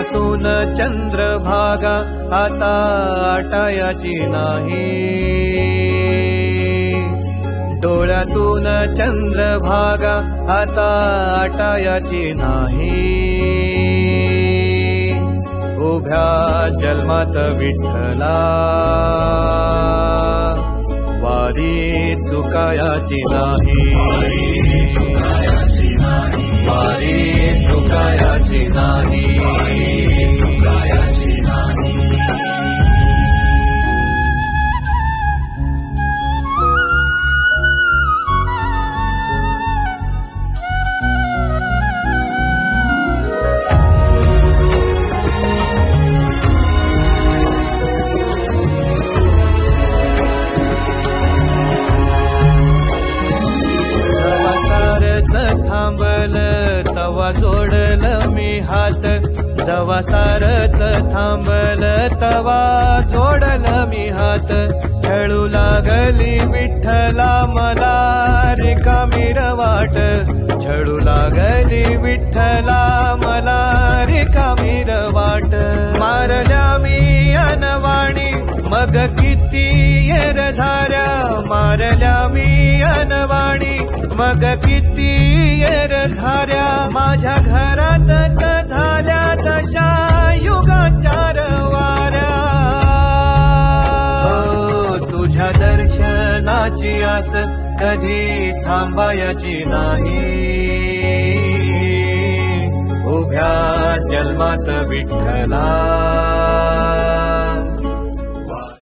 डोळ्यातून चंद्रभागा आता आटायाची नाही, डोळ्यातून चंद्रभागा आता आटायाची नाही. उभ्या जन्मात विठ्ठला वारी चुकायाची नाही, वारी चुकायाची नाही. थांबल तवा जोडल मी हात, जवा सारच थांबल तवा जोडल मी हात. खेळू लागली विठ्ठला मला रिकामी वाट, छळू लागली विठ्ठला मला रिकामी वाट. मारल्या मी अनवाणी मग किती येर झाऱ्या, मारल्या मी अनवाणी मग किती येर झाऱ्या. माझ्या घरातच झाल्या तशा युगाचार वाऱ्या. तुझ्या दर्शनाची आस कधी थांबायची नाही, उभ्या जन्मात विठ्ठला